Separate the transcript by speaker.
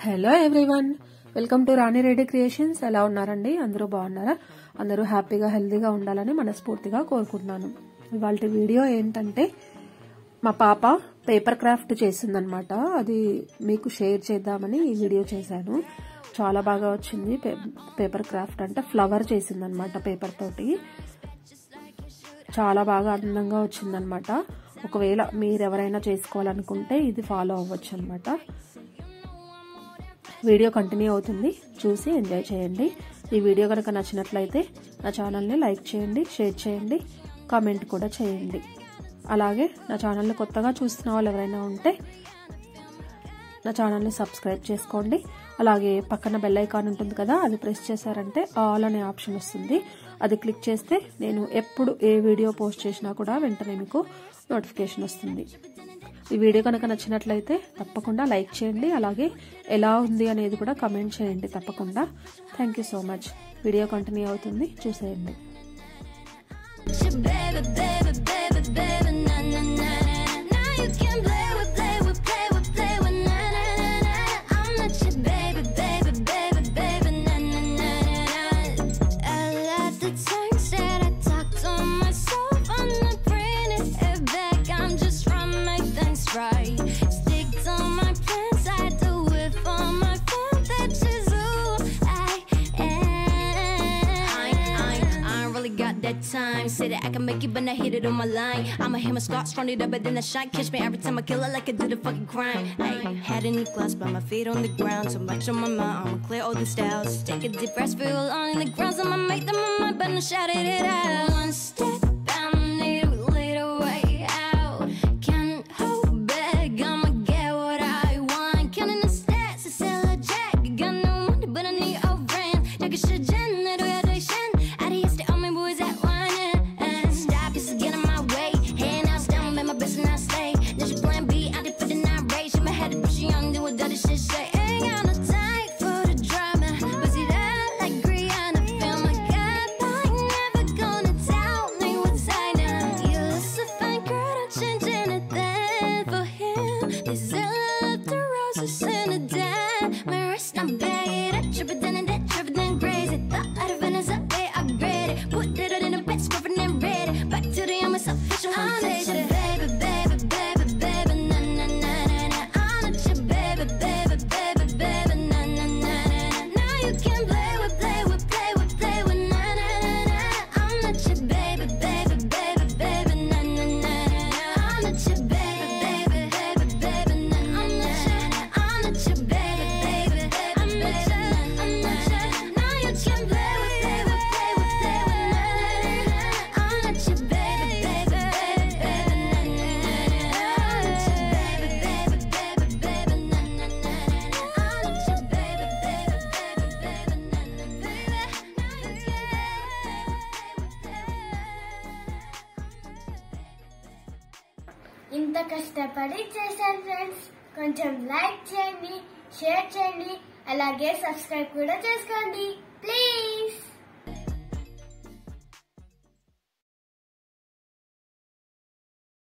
Speaker 1: Hello everyone, welcome to Rani Reddy creations. ఎలా ఉన్నారండి? అందరూ బాగున్నారా? అందరూ హ్యాపీగా హెల్తీగా ఉండాలని మనస్ఫూర్తిగా కోరుకుంటున్నాను. ఇవాళ వీడియో ఏంటంటే, మా పాప పేపర్ క్రాఫ్ట్ చేసిందనమాట. అది మీకు షేర్ చేద్దామని ఈ వీడియో చేశాను. చాలా బాగా వచ్చింది. పేపర్ క్రాఫ్ట్ అంటే ఫ్లవర్ చేసిందనమాట పేపర్ తోటి. చాలా బాగా అందంగా వచ్చిందనమాట. ఒకవేళ మీరెవరైనా చేసుకోవాలనుకుంటే ఇది ఫాలో అవ్వచ్చు అనమాట. వీడియో కంటిన్యూ అవుతుంది, చూసి ఎంజాయ్ చేయండి. ఈ వీడియో కనుక నచ్చినట్లయితే నా ఛానల్ని లైక్ చేయండి, షేర్ చేయండి, కామెంట్ కూడా చేయండి. అలాగే నా ఛానల్ని కొత్తగా చూస్తున్న వాళ్ళు ఎవరైనా ఉంటే నా ఛానల్ని సబ్స్క్రైబ్ చేసుకోండి. అలాగే పక్కన బెల్ ఐకాన్ ఉంటుంది కదా, అది ప్రెస్ చేశారంటే ఆల్ అనే ఆప్షన్ వస్తుంది. అది క్లిక్ చేస్తే నేను ఎప్పుడు ఏ వీడియో పోస్ట్ చేసినా కూడా వెంటనే మీకు నోటిఫికేషన్ వస్తుంది. ఈ వీడియో కనుక నచ్చినట్లయితే తప్పకుండా లైక్ చేయండి. అలాగే ఎలా ఉంది అనేది కూడా కమెంట్ చేయండి తప్పకుండా. Thank you so much. Video continue అవుతుంది, చూసేయండి.
Speaker 2: That time, say that I can make it, but I hit it on my line. I'ma hit my spots, run it up, but then I shine. Catch me every time I kill it like I did a fucking crime. Ay, head in the glass, but my feet on the ground. So much on my mind, I'ma clear all the styles. Take a deep breath, feel along in the ground. I'ma make them on my bed and shout it out. One step, I need a little way out. Can't hold back, I'ma get what I want. Counting the stats, I sell a jack. Got no money, but I need a friend. Take a shit, Jen, I do it, I shen. I do stay on my boys at one. Stop, this is getting my way. Hey, now stand, make my best and I stay. There's your plan B, I did for the night race. Shake my head up, push young, do what dirty shit say. Ain't got no time for the drama. But see that like Rihanna, feel my God, but I ain't never gonna tell me what's I know. You look so fine, girl, don't change anything for him. This is love to roses in a dime. My wrist, I'm bad, I trip it down and that trip it down crazy. Thought I'd have been as up, I upgrade it. Put it in a bed, scrubbing and ready. Back to the I'm a official foundation. Baby, baby, baby, baby, na na na na na. I'm not your baby, baby, baby, baby, na na na na na. Now you can play with, play with, play with, play with, na na na na. I'm not your baby, baby, baby, baby, na na na na na. I'm not your baby, baby, baby, baby, na na na na. I'm not your baby, baby, I'm not your, I'm not your. Now you can play with, play with, play with, play with, na na na na. I'm not your baby, baby, baby, baby, na na na na. I'm not your baby, baby, baby, baby, na na na na. I'm not your baby, baby, baby, baby, na na baby. Now you can
Speaker 3: ఇంత కష్టపడి చేశాను friends. కొంచెం like చేయండి, share చేయండి, అలాగే subscribe కూడా చేసుకోండి please.